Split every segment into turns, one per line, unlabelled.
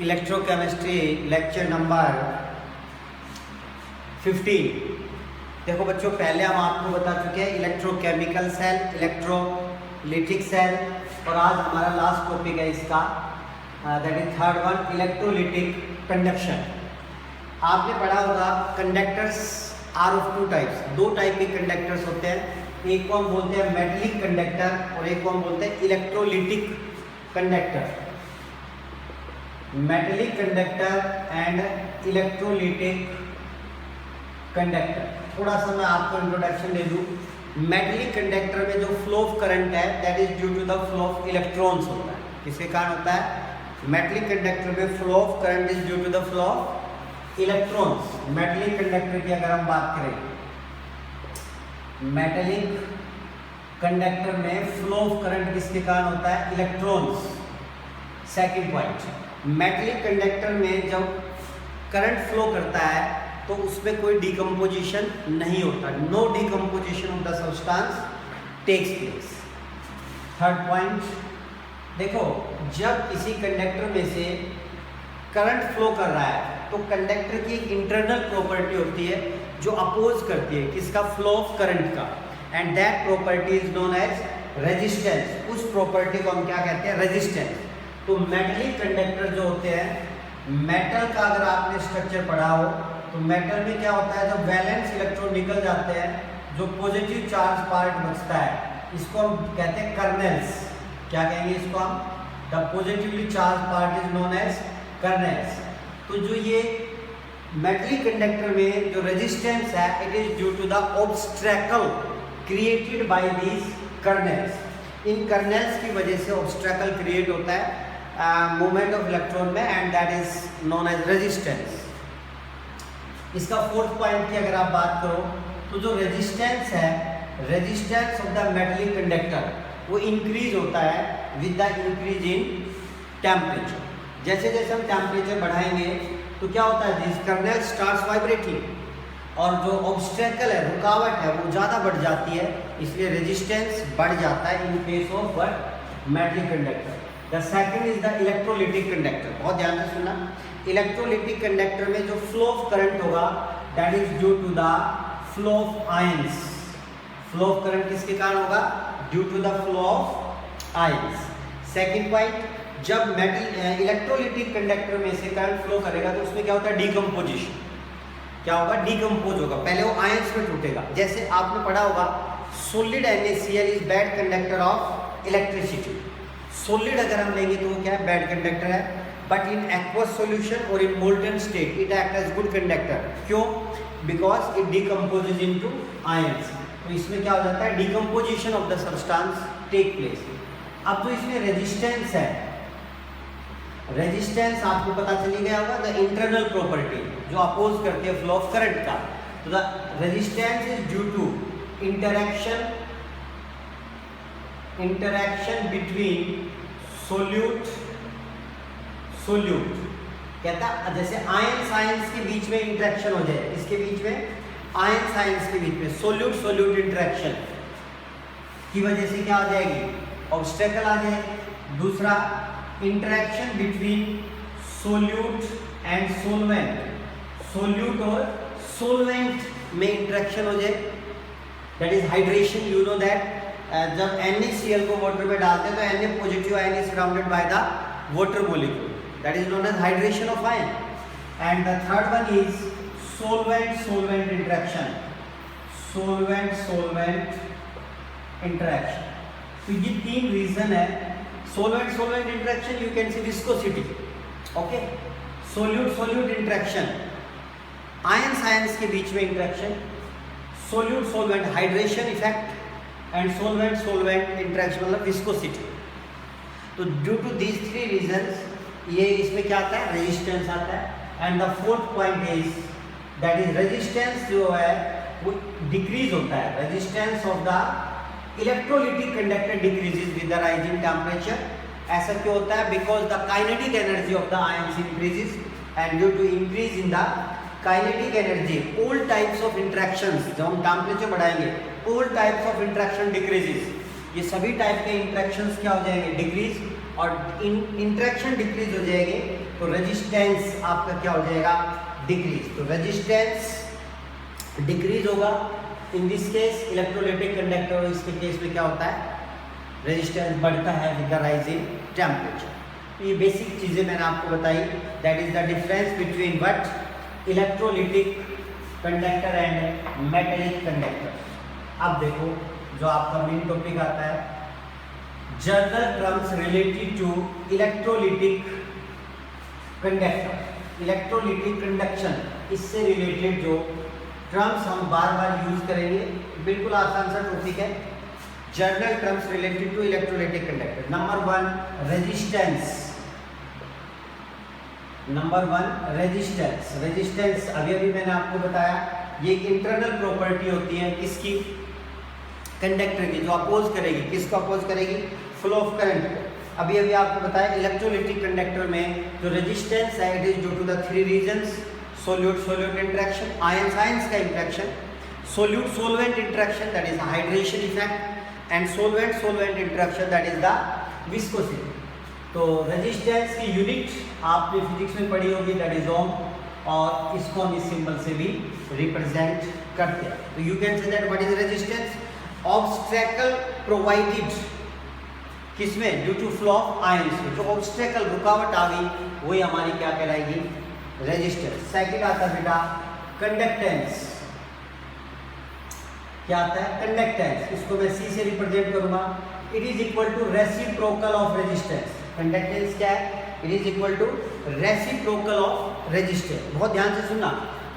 Electrochemistry lecture number 15। देखो बच्चों, पहले हम आपको बता चुके हैं इलेक्ट्रोकेमिकल सेल, इलेक्ट्रोलिटिक सेल, और आज हमारा लास्ट टॉपिक है इसका, that is third one, electrolytic conduction. आपने पढ़ा होगा conductors are of two types, दो टाइप के कंडक्टर्स होते हैं। एक को हम बोलते हैं मेटलिक कंडक्टर और एक को हम बोलते हैं electrolytic conductor. Metallic conductor and electrolytic conductor. थोड़ा सा मैं आपको इंट्रोडक्शन दे दूं। मेटलिक कंडक्टर में जो फ्लो ऑफ करंट है that is due to the flow of electrons होता है। किसके कारण होता है? मेटलिक कंडक्टर में flow of current is due to the flow of electrons. Metallic conductor की अगर हम बात करें, मेटलिक कंडक्टर में फ्लो ऑफ करंट किसके कारण होता है? Electrons. Second point, metallic conductor में जब करंट फ्लो करता है तो उसमें कोई डिकम्पोजिशन नहीं होता, no decomposition of the substance takes place. Third point, देखो जब किसी कंडक्टर में से करंट फ्लो कर रहा है तो कंडक्टर की एक इंटरनल प्रॉपर्टी होती है जो अपोज करती है किसका? फ्लो ऑफ करंट का, and that property is known as resistance. उस प्रॉपर्टी को हम क्या कहते हैं? रेजिस्टेंस। तो मेटलिक कंडक्टर जो होते हैं, मेटल का अगर आपने स्ट्रक्चर पढ़ा हो तो मेटल में क्या होता है, जब वैलेंस इलेक्ट्रॉन निकल जाते हैं, जो पॉजिटिव चार्ज पार्ट बचता है इसको हम कहते हैं कर्नेल्स। क्या कहेंगे इसको हम? The positively charge part is known as kernels. तो जो ये मेटलिक कंडक्टर में जो रेजिस्टेंस है it is due to the obstacle created by these kernels. इन कर्नेल्स की वजह से ऑब्स्ट्रैकल क्रिएट होता है मूवमेंट ऑफ इलेक्ट्रॉन में, and that is known as resistance. इसका फोर्थ पॉइंट की अगर आप बात करो तो जो रेजिस्टेंस है, resistance of the metallic conductor वो इंक्रीज होता है with the increase in temperature. जैसे जैसे हम टेम्परेचर बढ़ाएंगे तो क्या होता है? दिस कर्नेल स्टार्ट्स वाइब्रेटिंग, और जो ऑब्स्ट्रैकल है, रुकावट है, वो ज़्यादा बढ़ जाती है, इसलिए रेजिस्टेंस बढ़ जाता है in case of what? Metallic conductor. The second is the electrolytic conductor. बहुत ध्यान से सुनना। इलेक्ट्रोलिटिक कंडक्टर में जो फ्लो ऑफ करंट होगा that is due to the flow of ions. Flow of current किसके कारण होगा? Due to the flow of ions. Second point, जब मेटल इलेक्ट्रोलिटिक कंडक्टर में से करंट फ्लो करेगा तो उसमें क्या होता है? डिकम्पोजिशन। क्या होगा? डिकम्पोज होगा। पहले वो आयंस में टूटेगा। जैसे आपने पढ़ा होगा solid NaCl is bad conductor of electricity. Solid अगर हम लेंगे तो वो क्या है? बैड कंडक्टर है। बट इन एक्वस सॉल्यूशन और in molten state it act as good conductor. क्यों? Because it decomposes into ions. तो इसमें क्या हो जाता है? Decomposition of the substance take place. अब जो इसमें रेजिस्टेंस है, रेजिस्टेंस आपको पता चली गया होगा, द इंटरनल प्रॉपर्टी जो अपोज करती है फ्लो ऑफ करंट का। तो the resistance is due to interaction between solute कहता है, जैसे आयंस के बीच में इंटरेक्शन हो जाए, इसके बीच में आयंस के बीच में सोल्यूट इंटरेक्शन की वजह से क्या हो जाएगी? ऑब्स्टेकल आ जाएगी। दूसरा, interaction between solute and solvent, solute और सोलवेंट में इंटरेक्शन हो जाए, that is hydration. You know that जब NaCl को वाटर में डालते हैं तो Na positive ion is surrounded by the water molecule, that is known as hydration of ion. And the third one is solvent interaction, solvent interaction. तो ये तीन reason है। Solvent interaction you can see viscosity, okay. Solute interaction, ions के बीच में interaction, solvent hydration effect, and solvent interaction मतलब viscosity. तो due to these three reasons ये इसमें क्या आता है? रेजिस्टेंस आता है। And the fourth point is that is resistance जो है वो डिक्रीज होता है। Resistance of the electrolytic conductor decreases with the rising temperature. ऐसा क्यों होता है? Because the kinetic energy of the ions increases, and due to increase in the kinetic energy all types of interactions, जब हम temperature बढ़ाएंगे all types of interaction decreases. ये सभी type के इंटरेक्शंस क्या हो जाएंगे? डिक्रीज। और इंटरेक्शन डिक्रीज हो जाएंगे तो रेजिस्टेंस आपका क्या हो जाएगा, डिक्रीज। तो रेजिस्टेंस डिक्रीज होगा in this case electrolytic conductor, इसके केस में क्या होता है, रेजिस्टेंस बढ़ता है with the rise in temperature. ये बेसिक चीज़ें मैंने आपको बताई, that is the difference between what electrolytic conductor and metallic conductor. अब देखो जो आपका मेन टॉपिक आता है, general terms related to electrolytic conductor, electrolytic conduction, इससे रिलेटेड जो टर्म्स हम बार बार यूज करेंगे, बिल्कुल आसान सा टॉपिक है। General terms related to electrolytic conductor, number 1 resistance, number 1 resistance. Resistance अभी अभी मैंने आपको बताया, ये एक इंटरनल प्रॉपर्टी होती है किसकी, कंडक्टर की, जो अपोज करेगी, किसको अपोज करेगी, फ्लो ऑफ करंट को। अभी अभी आपको बताया इलेक्ट्रोलाइटिक कंडक्टर में जो रेजिस्टेंस है, it is due to the 3 reasons, solute solute interaction, ions ions का interaction, solute solvent interaction that is hydration effect, and solvent solvent interaction that is the viscosity. तो रेजिस्टेंस की unit आपने physics में पढ़ी होगी, that is ओम, और इसको हम इस सिंबल से भी रिप्रेजेंट करते हैं। तो you can say that what is resistance, obstacle provided किसमें, due to flow of ions में, जो ऑब्स्ट्रैकल रुकावट आ गई वही हमारी क्या कहलाएगी, रेजिस्टेंस। सेकंड आता है बेटा कंडक्टेंस, क्या आता है, कंडक्टेंस, इसको मैं सी से रिप्रेजेंट करूंगा, it is equal to reciprocal of resistance. Conductance क्या है, it is equal to reciprocal of resistance. बहुत ध्यान से सुनना,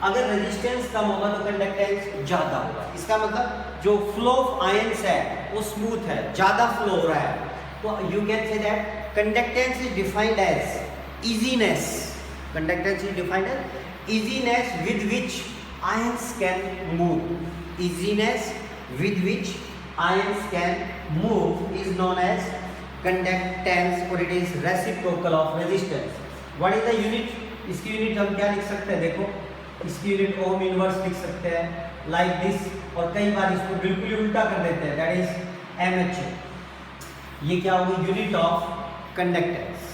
अगर रेजिस्टेंस कम होगा तो कंडक्टेंस ज्यादा होगा, इसका मतलब जो फ्लो ऑफ आयंस है वो स्मूथ है, ज्यादा फ्लो हो रहा है, तो you can say that conductance is defined as easiness, conductance is defined as easiness with which ions can move, easiness with which ions can move is known as conductance, or it is reciprocal of resistance. What is the unit? इसकी unit हम क्या लिख सकते हैं, देखो इसकी unit ohm inverse लिख सकते हैं लाइक दिस, और कई बार इसको बिल्कुल ही उल्टा कर देते हैं, दैट इज एमएच। ये क्या होगी, यूनिट ऑफ कंडक्टेंस।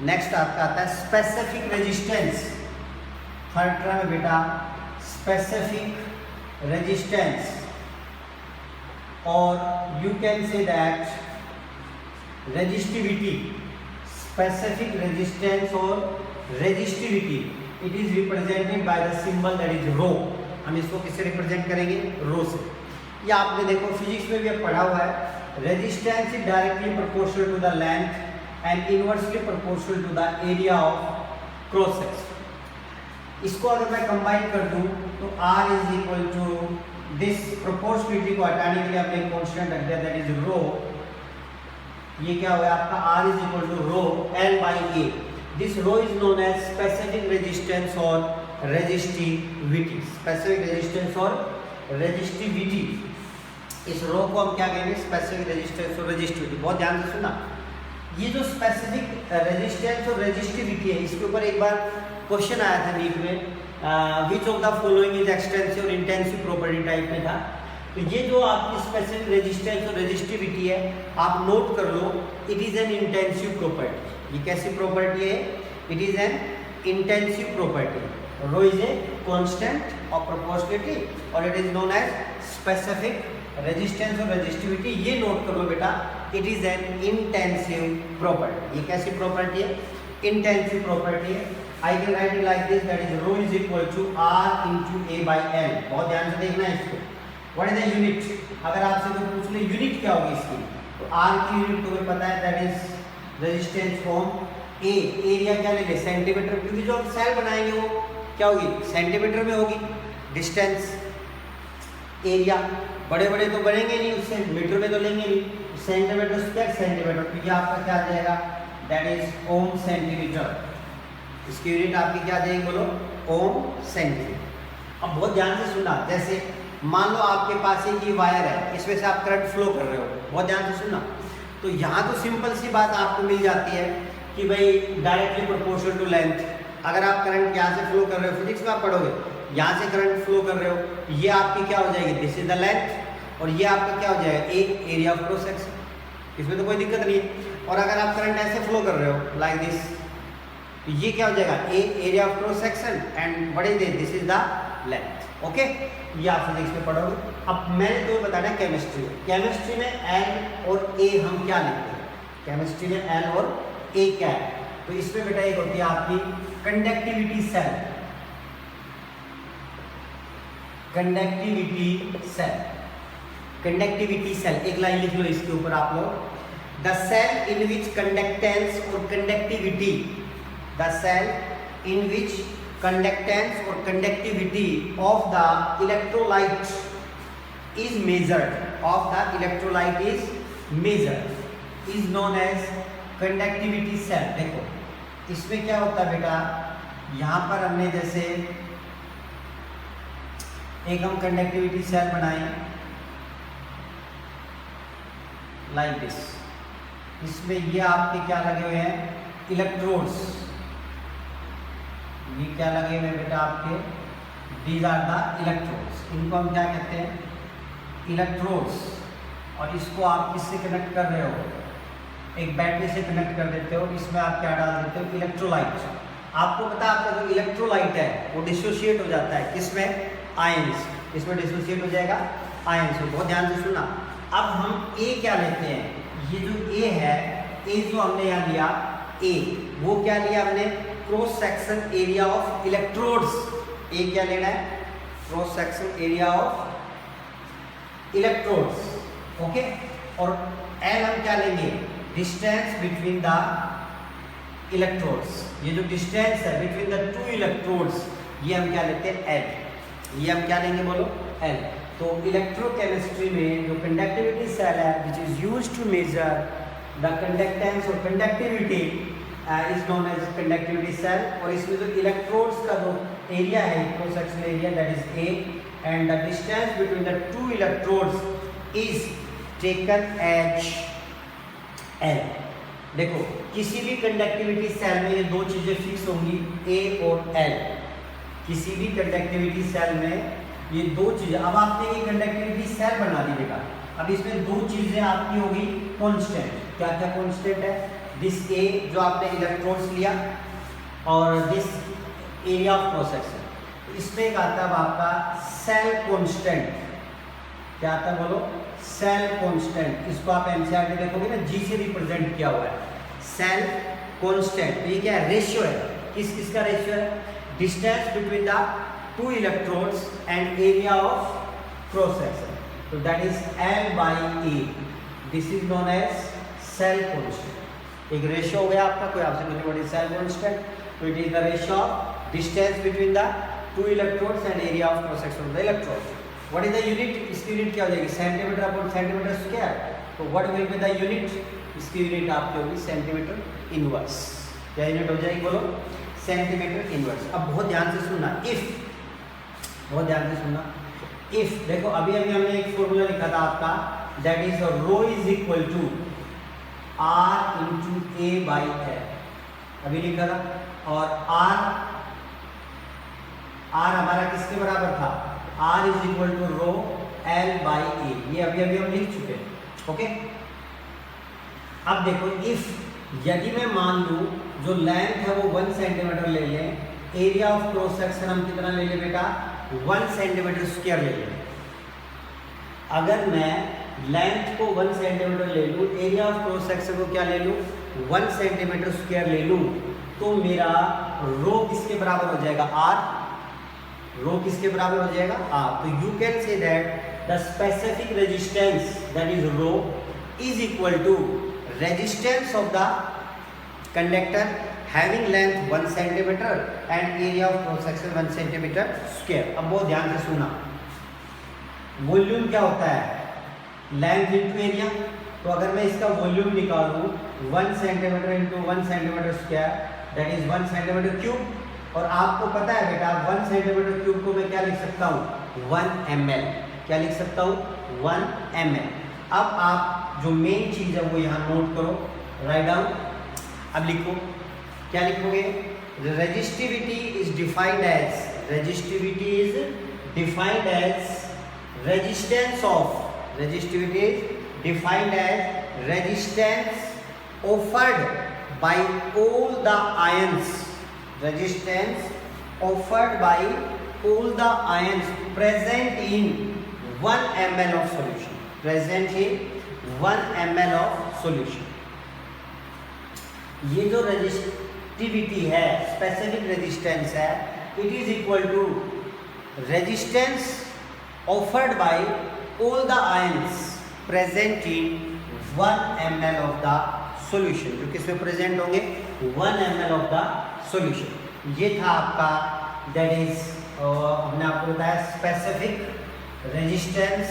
नेक्स्ट आपका आता है स्पेसिफिक रेजिस्टेंस, थर्ड टर्म है बेटा specific resistance, or you can say that resistivity, specific resistance or resistivity, it is represented by the symbol that is rho। हम इसको किससे रिप्रेजेंट करेंगे, रो से। ये आपने देखो फिजिक्स में भी अब पढ़ा हुआ है, resistance is directly proportional to the length and inversely proportional to the area of cross section. इसको अगर मैं कंबाइन कर दूं तो R is equal to this, proportionality को हटाने के लिए हमने एक कांस्टेंट रख दिया दैट इज रो। ये क्या हुआ आपका, R is equal to rho L by A। This rho is known as specific resistance और रेजिस्टिविटी, स्पेसिफिक रेजिस्टेंस और रेजिस्टिविटी। इस रो को हम क्या कहेंगे, स्पेसिफिक रेजिस्टेंस और रेजिस्टिविटी। बहुत ध्यान से सुनना, ये जो स्पेसिफिक रेजिस्टेंस और रेजिस्टिविटी है, इसके ऊपर एक बार क्वेश्चन आया था नीट में, which of the following is extensive और इंटेंसिव प्रॉपर्टी टाइप में था। तो ये जो आपकी स्पेसिफिक रेजिस्टेंस और रेजिस्टिविटी है, आप नोट कर लो, it is an intensive property. ये कैसी प्रॉपर्टी है, it is an intensive property. Rho is a constant of proportionality और it is known as specific resistance और रेजिस्टिविटी। ये नोट कर लो बेटा, it is an intensive property. ये कैसी प्रॉपर्टी है, इंटेंसिव प्रॉपर्टी है। I can write it like this, that is rho is equal to R into A by L। बहुत ध्यान से देखना है इसको। What is the unit? अगर आपसे कोई पूछ ले यूनिट क्या होगी इसकी, तो R की यूनिट तुम्हें पता है, that is resistance ohm. A area क्या ले ले, सेंटीमीटर, क्योंकि जो हम सेल बनाएंगे वो क्या होगी, सेंटीमीटर में होगी। डिस्टेंस एरिया, बड़े बड़े तो बनेंगे नहीं, उससे मीटर में तो लेंगे नहीं, सेंटीमीटर स्क्वायर सेंटीमीटर, तो ये आपका क्या आ जाएगा, दैट इज ओम सेंटीमीटर। इसकी यूनिट आपकी क्या जाएगी, बोलो, ओम सेंटीमीटर। अब बहुत ध्यान से सुनना, जैसे मान लो आपके पास एक ये वायर है, इसमें से आप करंट फ्लो कर रहे हो, बहुत ध्यान से सुनना। तो यहाँ तो सिंपल सी बात आपको मिल जाती है कि भाई डायरेक्टली प्रोपोर्शनल टू लेंथ। अगर आप करंट यहाँ से फ्लो कर रहे हो, फिजिक्स में आप पढ़ोगे, यहाँ से करंट फ्लो कर रहे हो, ये आपकी क्या हो जाएगी, दिस इज द लेंथ, और ये आपका क्या हो जाएगा, A area of cross section. इसमें तो कोई दिक्कत नहीं है। और अगर आप करंट ऐसे फ्लो कर रहे हो लाइक दिस, तो ये क्या हो जाएगा, A area of cross section and what is this is the length. Okay, ये आप फिजिक्स में पढ़ोगे। अब मैंने तुम्हें बताना केमिस्ट्री में एल और ए हम क्या लिखते हैं, केमिस्ट्री में एल और ए क्या है। तो इसमें बेटा एक होती है आपकी कंडक्टिविटी सेल, कंडक्टिविटी सेल एक लाइन लिख लो इसके ऊपर आप लोग, the cell in which conductance और conductivity, the cell in which conductance or conductivity of the electrolyte is measured, is known as conductivity cell। देखो इसमें क्या होता है बेटा, यहाँ पर हमने जैसे एक हम कंडक्टिविटी सेल बनाए लाइक दिस, इसमें ये आपके क्या लगे हुए हैं, इलेक्ट्रोड्स, ये क्या लगे हुए बेटा आपके, दीज आर द इलेक्ट्रोड्स, इनको हम क्या कहते हैं, इलेक्ट्रोड्स। और इसको आप किससे कनेक्ट कर रहे हो, एक बैटरी से कनेक्ट कर देते हो, इसमें आप क्या डाल देते हो, इलेक्ट्रोलाइट। आपको पता है आपका जो इलेक्ट्रोलाइट है वो डिसोशिएट हो जाता है किसमें, आयंस, इसमें डिसोशिएट हो जाएगा आयंस में। बहुत ध्यान से सुना। अब हम ए क्या लेते हैं, ये जो ए है, ए जो हमने यहाँ लिया ए, वो क्या लिया हमने, cross section area of electrodes. A क्या लेना है, cross section area of electrodes. Okay, और एल हम क्या लेंगे, डिस्टेंस बिटवीन द इलेक्ट्रोड्स, ये जो डिस्टेंस है बिटवीन द टू इलेक्ट्रोड्स, ये हम क्या लेते हैं, एल, ये हम क्या लेंगे बोलो, एल। तो इलेक्ट्रोकेमिस्ट्री में जो कंडक्टिविटी सेल है which is used to measure the conductance और conductivity is known as conductivity cell. और इसमें जो इलेक्ट्रोड्स का जो एरिया है, cross section area, that is A, and the distance between the two electrodes is taken as L. देखो किसी भी कंडक्टिविटी सेल में ये दो चीजें फिक्स होंगी, ए और एल, किसी भी कंडक्टिविटी सेल में ये दो चीजें। अब आपने ये कंडक्टिविटी सेल बना दी बेटा, अब इसमें दो चीजें आपकी होगी कांस्टेंट। क्या क्या कांस्टेंट है, दिस ए जो आपने इलेक्ट्रोड्स लिया और this area of cross section. इसमें एक आता है आपका सेल कांस्टेंट, क्या आता है बोलो, सेल कांस्टेंट। इसको आप एनसीईआरटी देखोगे ना, जी से रिप्रेजेंट किया हुआ है सेल कांस्टेंट। तो ये क्या है, रेशियो है, किस किस का रेशियो है, distance between the two electrodes and area of cross section. तो that is L by A, this is known as cell constant. एक रेशियो हो गया आपका, कोई आपसे पूछे व्हाट इज सेल कांस्टेंट, तो it is the ratio of distance between the two electrodes and area of cross section of the electrode. What is the unit, इसकी unit क्या हो जाएगी, सेंटीमीटर अपॉन सेंटीमीटर स्क्वायर। तो what will be the unit, इसकी unit आपकी होगी centimetre inverse. क्या unit हो जाएगी बोलो, सेंटीमीटर इनवर्स। अब बहुत ध्यान से सुनना, इफ, बहुत ध्यान से सुनना, इफ देखो अभी अभी हमने एक फॉर्मूला लिखा था आपका, that is rho is equal to R into A by L, अभी लिखा था। और आर हमारा किसके बराबर था, R is equal to rho L by A, ये अभी अभी हम लिख चुके हैं। ओके, अब देखो इफ यदि मैं मान लूं जो लेंथ है वो 1 सेंटीमीटर ले लें, एरिया ऑफ क्रॉस सेक्शन हम कितना ले लें बेटा, 1 सेंटीमीटर स्क्वायर ले लें। अगर मैं लेंथ को 1 सेंटीमीटर ले लूँ, एरिया ऑफ क्रॉस सेक्शन को क्या ले लूँ, 1 सेंटीमीटर स्क्वायर ले लूँ, तो मेरा रो किसके बराबर हो जाएगा, आर। रो किसके बराबर हो जाएगा, आर। तो you can say that the specific resistance that is rho is equal to resistance of the conductor having length 1 centimetre and area of cross section 1 centimetre square. अब बहुत ध्यान से सुना, वॉल्यूम क्या होता है, लेंथ इंटू एरिया। तो अगर मैं इसका वॉल्यूम निकालूं 1 centimetre into 1 centimetre square, that is 1 centimetre cube. और आपको पता है बेटा 1 सेंटीमीटर क्यूब को मैं क्या लिख सकता हूँ, 1 ml। क्या लिख सकता हूँ, 1 ml। अब आप जो मेन चीज है वो यहाँ नोट करो, राइट डाउन। अब लिखो, क्या लिखोगे, resistivity is defined as, resistivity is defined as resistance of, resistivity is defined as resistance offered by all the ions resistance offered by all the ions present in 1 ml of solution. Present in 1 ml of solution. ये जो resistivity है, specific resistance है, it is equal to resistance offered by all the ions present in 1 ml of the solution. जो किसमें present होंगे? 1 ml of the solution. ये था आपका, दैट इज हमने आपको बताया स्पेसिफिक रेजिस्टेंस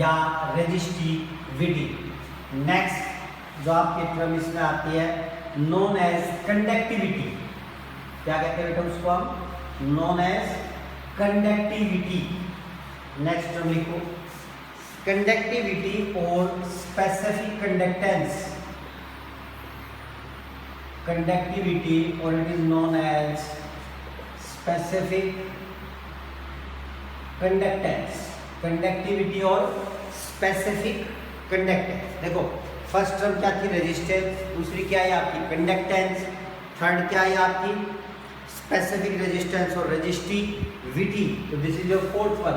या रेजिस्टिविटी. नेक्स्ट जो आपके टर्म इसमें आती है, नोन एज कंडक्टिविटी. क्या कहते हैं बेटा उसको हम? Known as conductivity. Next term लिखो, कंडक्टिविटी और स्पेसिफिक कंडक्टेंस. कंडक्टिविटी और it is known as specific conductance. Conductivity और स्पेसिफिक कंडक्टेंस. देखो फर्स्ट टर्म क्या थी? रेजिस्टेंस. दूसरी क्या है आपकी? कंडक्टेंस. थर्ड क्या है आपकी? स्पेसिफिक रेजिस्टेंस और रेजिस्टिविटी. तो this is your fourth one.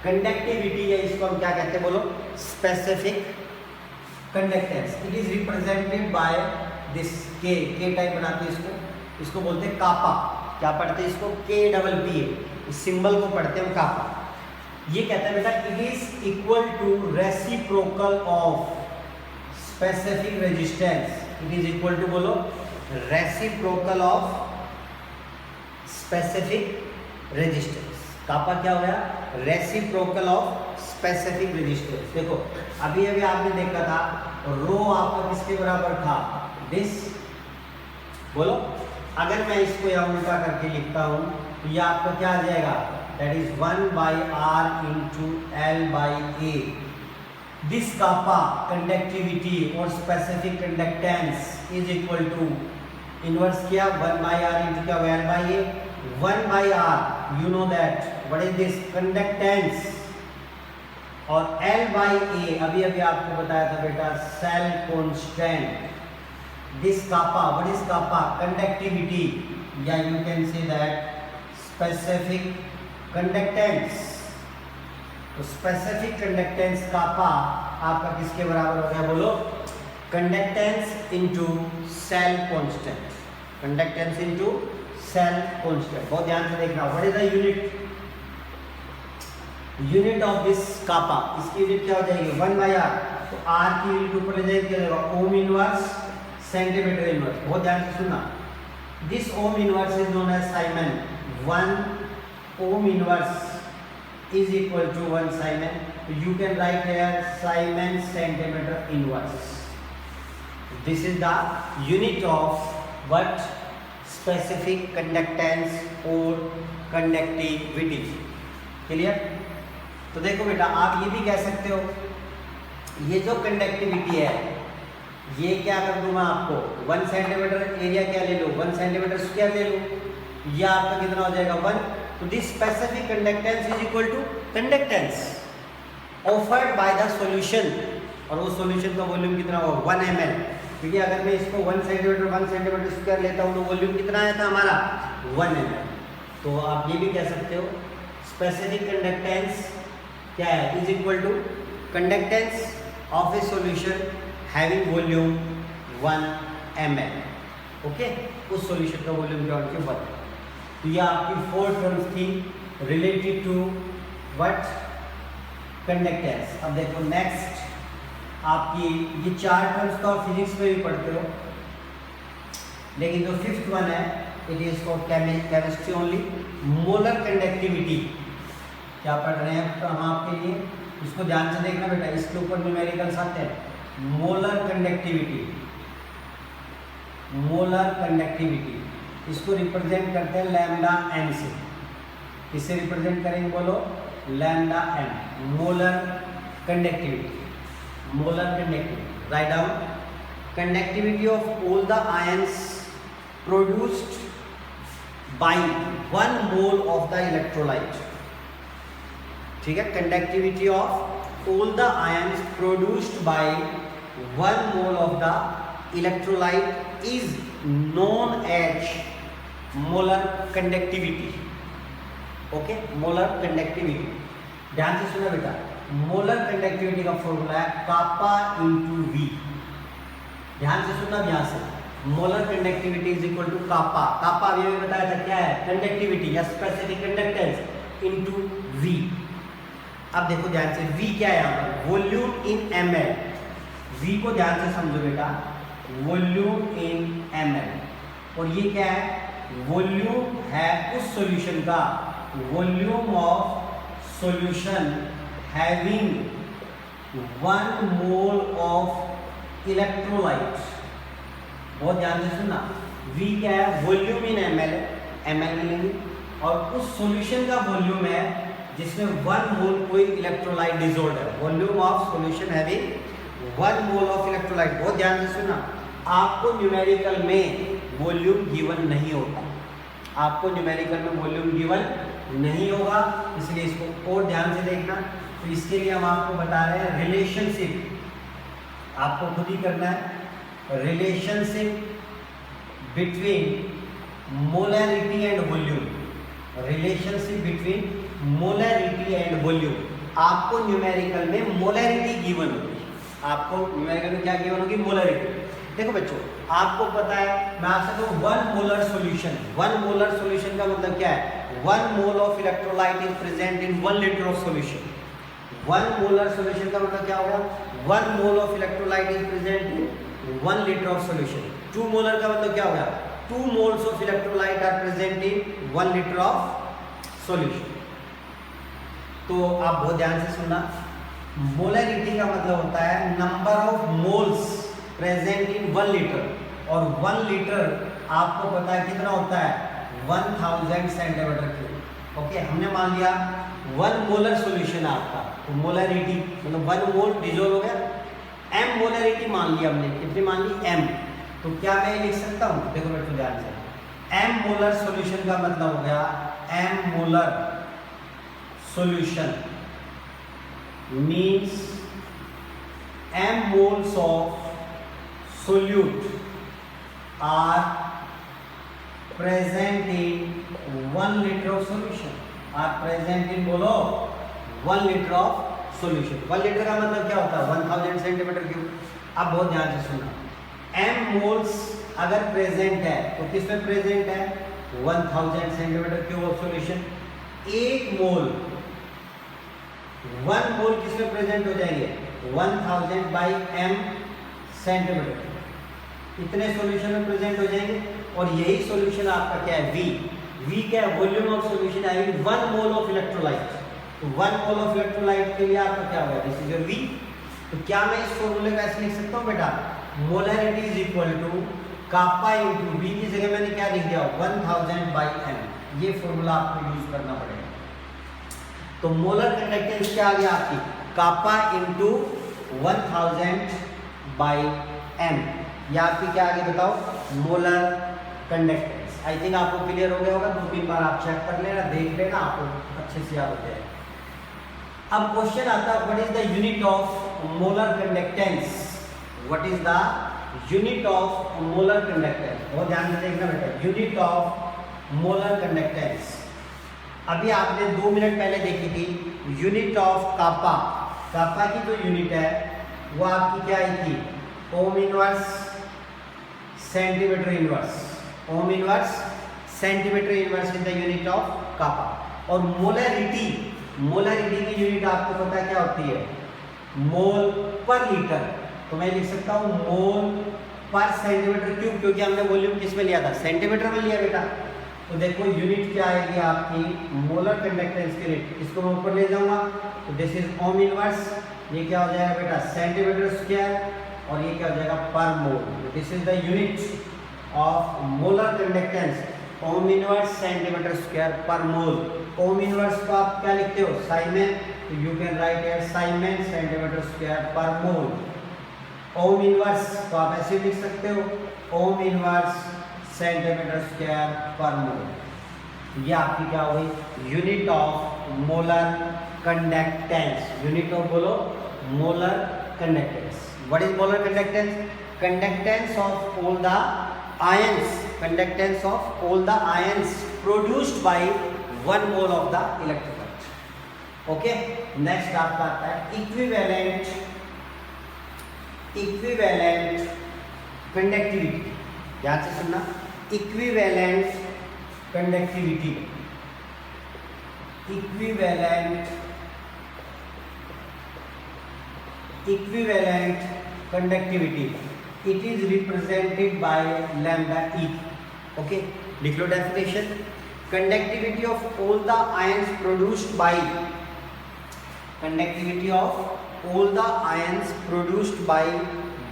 Conductivity है, इसको हम क्या कहते हैं? बोलो. Specific conductance. It is represented by this के टाइप बनाते हैं इसको. इसको बोलते हैं कापा. क्या पढ़ते हैं इसको? KPPA. इस सिंबल को पढ़ते हैं कापा. ये कहता है बेटा it is equal to reciprocal of specific resistance. It is equal to, बोलो, reciprocal of specific resistance. Kappa क्या हो गया? Reciprocal of specific resistance. देखो अभी आपने देखा था रो आपका किसके बराबर था? दिस. बोलो, अगर मैं इसको यहाँ उल्टा करके लिखता हूँ तो ये आपका क्या आ जाएगा? That is 1/r into L/A. This kappa conductivity और specific conductance is equal to inverse किया 1/r into क्या? L/A. 1/r, you know that what is this? Conductance. और L/A अभी आपको बताया था बेटा cell constant. This kappa, what is kappa? Conductivity, या you can say that specific conductance. तो स्पेसिफिक कंडक्टेंस कापा आपका किसके बराबर हो गया? बोलो, conductance into cell constant. Conductance into cell constant. बहुत ध्यान से देखना. What is the unit of this kappa? इसकी यूनिट क्या हो जाएगी? 1/r. तो r की यूनिट ऊपर ले जाएगी, क्या जाएगा? Ohm inverse centimetre inverse. बहुत ध्यान से सुनना. This ohm inverse is known as siemens. 1 ohm inverse is equal to 1 Simon. You can write here Simon centimeter inverse. This is the unit of what? Specific conductance or conductivity. Clear? तो देखो बेटा, आप ये भी कह सकते हो, ये जो कंडक्टिविटी है ये क्या कर दूँ मैं आपको? 1 सेंटीमीटर एरिया क्या ले लो? 1 सेंटीमीटर स्क्वायर ले लो. ये आपका कितना हो जाएगा? 1. तो this specific conductance is equal to conductance offered by the solution. और वो सॉल्यूशन का वॉल्यूम कितना होगा? 1 ml. क्योंकि अगर मैं इसको 1 सेंटीमीटर स्क्वायर लेता हूँ तो वॉल्यूम कितना आया था हमारा? 1 ml. तो आप ये भी कह सकते हो स्पेसिफिक कंडक्टेंस क्या है? Is equal to conductance of a solution having volume 1 ml. Okay, उस सॉल्यूशन का वॉल्यूम क्या होगा? 1. तो ये आपकी 4 टर्म्स थी रिलेटेड टू व्हाट? कंडक्टेंस. अब देखो नेक्स्ट आपकी ये 4 टर्म्स तो फिजिक्स में भी पढ़ते हो, लेकिन जो 5th वन है it is for chemistry only. Molar conductivity. क्या पढ़ रहे हैं तो हम आपके लिए? इसको ध्यान से देखना बेटा, इसके ऊपर न्यूमेरिकल्स आते हैं. Molar conductivity. मोलर कंडक्टिविटी इसको रिप्रेजेंट करते हैं लैम्डा एम से. इसे रिप्रेजेंट करेंगे, बोलो, lambda M. Molar conductivity. Molar conductivity. Right down. Conductivity of all the ions produced by 1 mole of the electrolyte. ठीक है, conductivity of all the ions produced by 1 mole of the electrolyte is known as molar conductivity. Okay, molar conductivity, ध्यान से सुना बेटा। Molar conductivity का formula है kappa into we. ध्यान से सुनना ध्यान से, molar conductivity is equal to kappa. Kappa अभी हमें बताया था क्या है, कंडक्टिविटी या स्पेसिफिक कंडक्टेंस इनटू वी। अब देखो ध्यान से, वी क्या है यहाँ पर, वॉल्यूम इन ml। वी को ध्यान से समझो बेटा, वॉल्यूम इन ml। और ये क्या है, वॉल्यूम है उस सॉल्यूशन का, volume of solution having 1 mole of electrolyte. बहुत ध्यान से सुनना, V क्या है, वॉल्यूम इन ml है, ml में लेंगे, और उस सॉल्यूशन का वॉल्यूम है जिसमें 1 मोल कोई इलेक्ट्रोलाइट डिसॉल्व है। Volume of solution having 1 mole of electrolyte. बहुत ध्यान से सुनना, आपको न्यूमेरिकल में वॉल्यूम गिवन नहीं होता, आपको न्यूमेरिकल में वॉल्यूम गिवन नहीं होगा, इसलिए इसको और ध्यान से देखना। तो इसके लिए हम आपको बता रहे हैं रिलेशनशिप, आपको खुद ही करना है, relationship between molarity and volume. Relationship between molarity and volume. आपको न्यूमेरिकल में मोलैरिटी गिवन होगी, आपको न्यूमेरिकल में क्या गिवन होगी, मोलैरिटी। देखो बच्चों, आपको पता है, मैं आपसे कहूँ 1 मोलर सॉल्यूशन, 1 मोलर सॉल्यूशन का मतलब क्या है, 1 mole of electrolyte is present in 1 litre of solution. 1 molar solution का मतलब क्या होगा, 1 mole of electrolyte is present in 1 litre of solution. 2 molar का मतलब क्या होगा, 2 moles of electrolyte are present in 1 litre of solution. तो आप बहुत ध्यान से सुनना, मोलैरिटी का मतलब होता है number of moles present in 1 litre, और 1 लीटर आपको पता है कितना होता है, 1000 सेंटीमीटर क्यूब। ओके, हमने मान लिया 1 मोलर सॉल्यूशन है आपका, तो मोलैरिटी मतलब 1 मोल डिसॉल्व हो गया, m मोलैरिटी मान लिया हमने, कितनी मान ली, m। तो क्या मैं लिख सकता हूँ, देखो बेटो ध्यान से, m मोलर सॉल्यूशन का मतलब हो गया, m molar solution means m moles of solute are present in 1 liter of solution, are present in, बोलो, 1 liter of solution। 1 लीटर का मतलब क्या होता है, 1000 सेंटीमीटर क्यूब। अब बहुत ध्यान से सुनना, m मोल्स अगर प्रेजेंट है तो किस में प्रेजेंट है, 1000 सेंटीमीटर क्यूब ऑफ सॉल्यूशन। 1 मोल, 1 मोल किस में प्रेजेंट हो जाएंगे, 1000 बाई m सेंटीमीटर, इतने सॉल्यूशन में प्रेजेंट हो जाएंगे। और यही सॉल्यूशन आपका क्या है, V क्या है, वॉल्यूम ऑफ सॉल्यूशन है 1 मोल ऑफ इलेक्ट्रोलाइट। तो 1 मोल ऑफ इलेक्ट्रोलाइट के लिए आपका क्या होगा, दिस इज योर V। तो क्या मैं इस फॉर्मूले को ऐसे लिख सकता हूँ बेटा, molarity is equal to kappa into V की जगह मैंने क्या लिख दिया, 1000 बाई m। ये फॉर्मूला आपको यूज करना पड़ेगा। तो मोलर कंडक्टेंस क्या आ गया आपकी, कापा इंटू 1000 बाई m। या आपकी क्या आगे बताओ, मोलर कंडक्टेंस। आई थिंक आपको क्लियर हो गया होगा, 2-3 बार आप चेक कर लेना, देख लेना, आपको अच्छे से याद हो जाएगा। अब क्वेश्चन आता है, what is the unit of molar conductance, what is the unit of molar conductance. बहुत ध्यान से देखना बेटा, यूनिट ऑफ मोलर कंडक्टेंस। अभी आपने 2 मिनट पहले देखी थी यूनिट ऑफ कापा। कापा की जो यूनिट है वो आपकी क्या आई थी, ohm inverse centimetre inverse. Ohm inverse centimetre inverse is the unit of kappa. और मोलैरिटी, मोलैरिटी की यूनिट आपको पता है क्या होती है, मोल पर लीटर। तो मैं लिख सकता हूँ मोल पर सेंटीमीटर क्यूब, क्योंकि हमने वॉल्यूम किस में लिया था, सेंटीमीटर में लिया बेटा। तो देखो यूनिट क्या आएगी आपकी, मोलर कंडक्टेंस की यूनिट। इसको मैं ऊपर ले जाऊंगा तो दिस इज ओम इनवर्स, ये क्या हो जाएगा बेटा, सेंटीमीटर स्क्वायर, और ये क्या हो जाएगा, per mole. This is the unit of molar conductance, ohm inverse centimetre square per mole. Ohm inverse को आप क्या लिखते हो, साइमेन, तो you can write here siemens centimetre square per mole. Ohm inverse को आप ऐसे लिख सकते हो, ओम इनवर्स सेंटीमीटर स्क्वायर पर मोल। ये आपकी क्या हो गई, unit of molar conductance. Unit of बोलो, molar conductance. What is molar conductance, conductance of all the ions conductance of all the ions produced by 1 mole of the electrolyte. Okay, next आपका आता है equivalent conductivity. ध्यान से सुनना, equivalent conductivity, equivalent conductivity, it is represented by lambda E. Okay, लिख लो definition. Conductivity of all the ions produced by, conductivity of all the ions produced by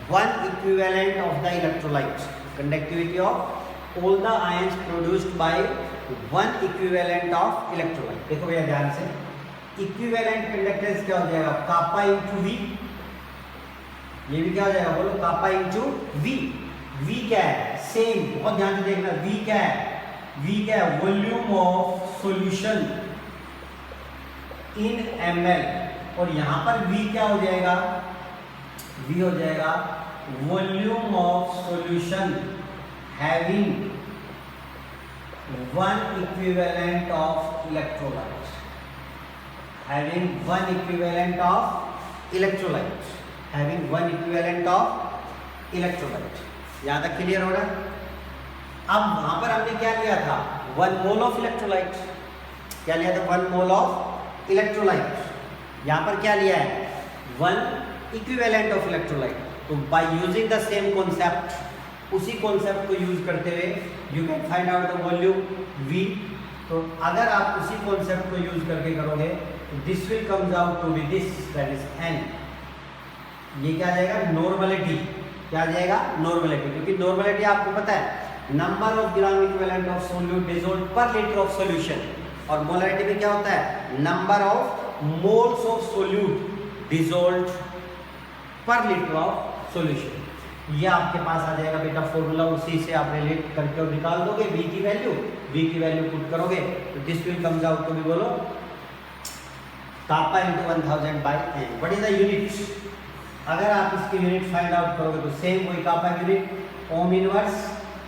one equivalent of the electrolyte, conductivity of all the ions produced by one equivalent of electrolyte। देखो भैया ध्यान से, equivalent conductance क्या हो जाएगा, kappa into we. ये भी क्या हो जाएगा, बोलो कापा इंटू वी। वी क्या है, सेम, बहुत ध्यान से देखना, वी क्या है, वी क्या है, volume of solution in ml। और यहां पर V क्या हो जाएगा, V हो जाएगा volume of solution having one equivalent of electrolyte, having one equivalent of electrolyte, having one equivalent of electrolyte. यहां तक क्लियर हो रहा है। अब वहां पर हमने क्या लिया था, 1 मोल ऑफ इलेक्ट्रोलाइट। क्या लिया था, 1 मोल ऑफ इलेक्ट्रोलाइट। यहाँ पर क्या लिया है, 1 इक्विवेलेंट ऑफ इलेक्ट्रोलाइट। तो by using the same concept, उसी कॉन्सेप्ट को यूज करते हुए you can find out the volume V। तो अगर आप उसी कॉन्सेप्ट को यूज करके करोगे तो this will comes out to be this, that is N। ये क्या आ जाएगा, नॉर्मलिटी। क्या आ जाएगा, नॉर्मलिटी। क्योंकि नॉर्मलिटी आपको पता है, number of gram equivalent of solute dissolved पर लीटर ऑफ सॉल्यूशन। और मोलरिटी में क्या होता है, number of moles of solute dissolved पर लीटर ऑफ सॉल्यूशन। ये आपके पास आ जाएगा बेटा फॉर्मूला, उसी से आप रिलेट करके और निकाल दोगे V की वैल्यू। V की वैल्यू पुट करोगे तो this will comes out to be, बोलो kappa into 1000 by N। What is the unit, अगर आप इसकी यूनिट फाइंड आउट करोगे तो सेम वही कापा यूनिट, ओम इनवर्स,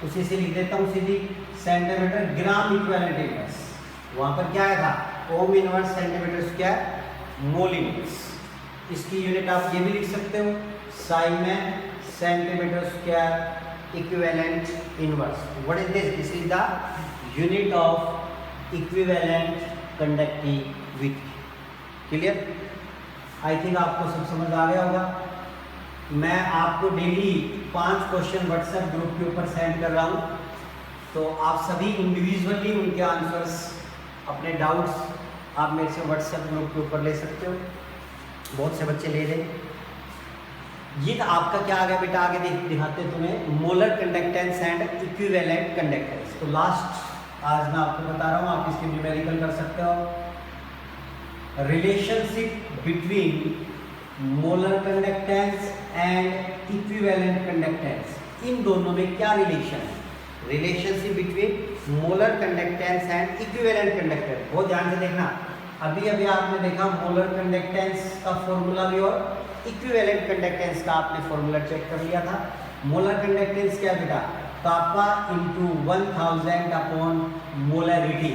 उसी से लिख देता हूँ सीधी, सेंटीमीटर ग्राम इक्विवेलेंट इनवर्स। वहां पर क्या आया था, ohm inverse centimetre square mole inverse. इसकी यूनिट आप ये भी लिख सकते हो, siemens centimetre square equivalent inverse. What is this, this is the unit of equivalent conductivity. Clear, I think आपको सब समझ आ गया होगा। मैं आपको डेली 5 क्वेश्चन व्हाट्सएप ग्रुप के ऊपर सेंड कर रहा हूँ, तो आप सभी इंडिविजुअली उनके आंसर्स, अपने डाउट्स आप मेरे से व्हाट्सएप ग्रुप के ऊपर ले सकते हो। बहुत से बच्चे ले लें। ये तो आपका क्या आ गया बेटा, आगे दिखाते तुम्हें molar conductance and equivalent conductance. तो लास्ट आज मैं आपको बता रहा हूँ, आप इसके न्यूमेरिकल कर सकते हो। Relationship between molar conductance and equivalent conductance, इन दोनों में क्या रिलेशन है, relationship between molar conductance and equivalent conductance. बहुत ध्यान से देखना, अभी अभी आपने देखा मोलर कंडक्टेंस का फॉर्मूला भी और इक्विवेलेंट कंडक्टेंस का आपने फॉर्मूला चेक कर लिया था। मोलर कंडक्टेंस क्या बेटा, कापा इंटू 1000 अपॉन मोलरिटी,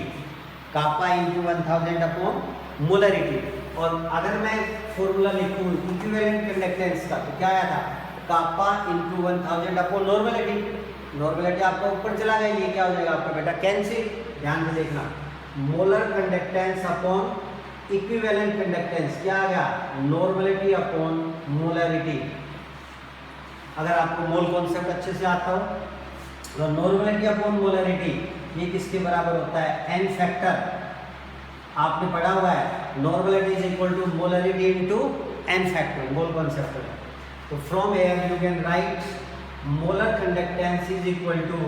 कापा इंटू 1000 अपॉन मोलरिटी। और अगर मैं फॉर्मूला लिखूं इक्विवेलेंट कंडक्टेंस का तो क्या आया था, कापा इंटू 1000 अपॉन नॉर्मलिटी। नॉर्मलिटी आपका ऊपर चला गया, ये क्या हो जाएगा आपका बेटा, कैंसिल। ध्यान से देखना, molar conductance upon equivalent conductance क्या आ गया, नॉर्मलिटी अपॉन मोलरिटी। अगर आपको मोल कॉन्सेप्ट अच्छे से आता हो तो नॉर्मलिटी अपॉन मोलरिटी ये किसके बराबर होता है, n फैक्टर। आपने पढ़ा हुआ है normality is equal to molarity into n factor, mole concept. तो from here you can write molar conductance is equal to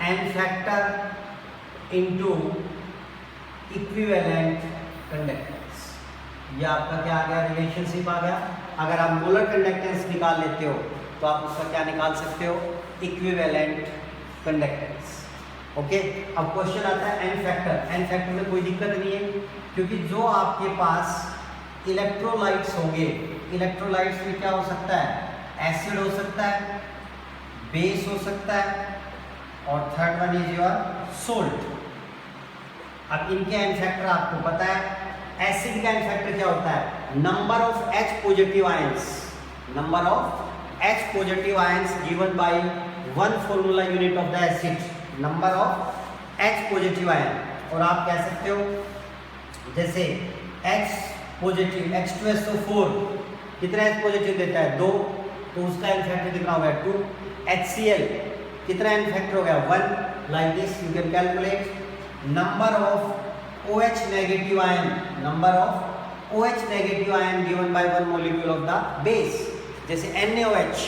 n factor into equivalent conductance. ये आपका क्या आ गया, रिलेशनशिप आ गया। अगर आप मोलर कंडक्टेंस निकाल लेते हो तो आप उसका क्या निकाल सकते हो, इक्विवेलेंट कंडक्टेंस। ओके, अब क्वेश्चन आता है n फैक्टर। n फैक्टर में कोई दिक्कत नहीं है, क्योंकि जो आपके पास इलेक्ट्रोलाइट्स होंगे, इलेक्ट्रोलाइट्स में क्या हो सकता है, एसिड हो सकता है, बेस हो सकता है और third one is your salt. अब इनके एन फैक्टर आपको पता है। एसिड का एन फैक्टर क्या होता है? Number of H positive ions, number of H positive ions given by one formula unit of the acid, number of H positive ion. और आप कह सकते हो जैसे H पॉजिटिव H2SO4 कितना H पॉजिटिव देता है? 2, तो उसका एन फैक्टर कितना हो गया? 2। HCl कितना एन फैक्टर हो गया? 1। Like this you can calculate number of OH negative ion, number of OH negative ion given by one molecule of the base। जैसे NaOH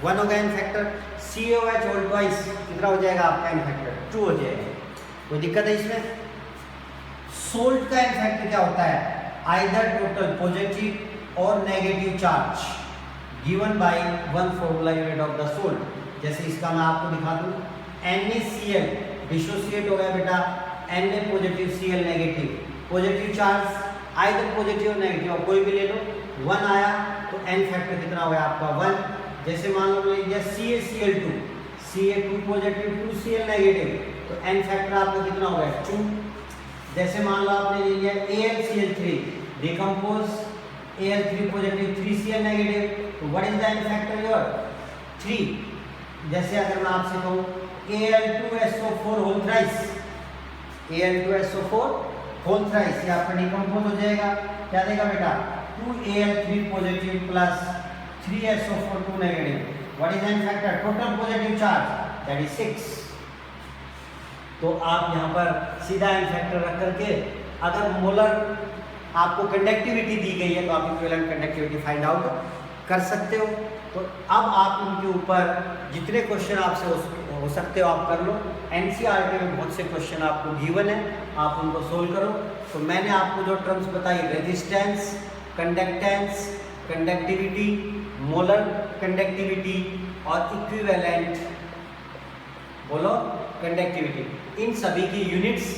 1 हो गया N factor, CaOH whole twice कितना हो जाएगा आपका एन फैक्टर? 2 हो जाएगा। कोई दिक्कत है इसमें? सोल्ट का एन फैक्टर क्या होता है? आइदर टोटल पॉजिटिव और negative charge given by one formula unit of the salt. जैसे इसका मैं आपको दिखा दूं, NaCl डिसोसिएट हो गया बेटा, Na positive Cl negative, positive charge either positive और नेगेटिव कोई भी ले लो, 1 आया तो एन फैक्टर कितना हो गया आपका? 1। जैसे मान लो ले लिया CaCl2, Ca2 positive 2Cl negative, तो एन फैक्टर आपका कितना हो गया? 2। जैसे मान लो आपने ले लिया AlCl3, decompose Al3 positive 3Cl negative, तो what is the n factor your? 3। जैसे अगर मैं आपसे कहूँ Al2SO4 whole thrice, Al2SO4 whole thrice, ये आपका डिकम्पोज हो जाएगा, क्या देगा बेटा? 2Al3 positive plus 3SO4 2 negative. What is an factor? Total positive charge that is 6। तो आप यहाँ पर सीधा एन फैक्टर रख करके अगर मोलर आपको कंडक्टिविटी दी गई है तो आप इक्विवेलेंट कंडक्टिविटी फाइंड आउट कर सकते हो। तो अब आप उनके ऊपर जितने क्वेश्चन आपसे हो सकते हो आप कर लो। एनसीईआरटी में बहुत से क्वेश्चन आपको गिवन है, आप उनको सोल्व करो। तो मैंने आपको जो टर्म्स बताई, resistance, conductance, conductivity, molar conductivity और इक्विवेलेंट बोलो कंडक्टिविटी, इन सभी की यूनिट्स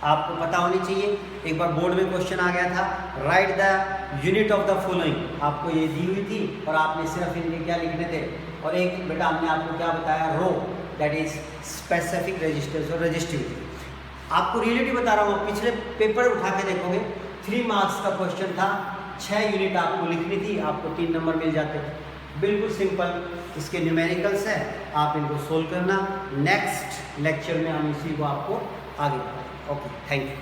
आपको पता होनी चाहिए। एक बार बोर्ड में क्वेश्चन आ गया था, right the unit of the following, आपको ये दी हुई थी और आपने सिर्फ इनके क्या लिखने थे। और एक बेटा हमने आपको क्या बताया, रो, दैट इज स्पेसिफिक रेजिस्टेंस और रेजिस्टिविटी। आपको रियलिटी बता रहा हूँ, पिछले पेपर उठा के देखोगे 3 मार्क्स का क्वेश्चन था, 6 यूनिट आपको लिखनी थी, आपको 3 नंबर मिल जाते थे। बिल्कुल सिंपल इसके न्यूमेरिकल्स है, आप इनको सोल्व करना। नेक्स्ट लेक्चर में हम इसी को आपको आगे बढ़ाएंगे। Okay, thank you.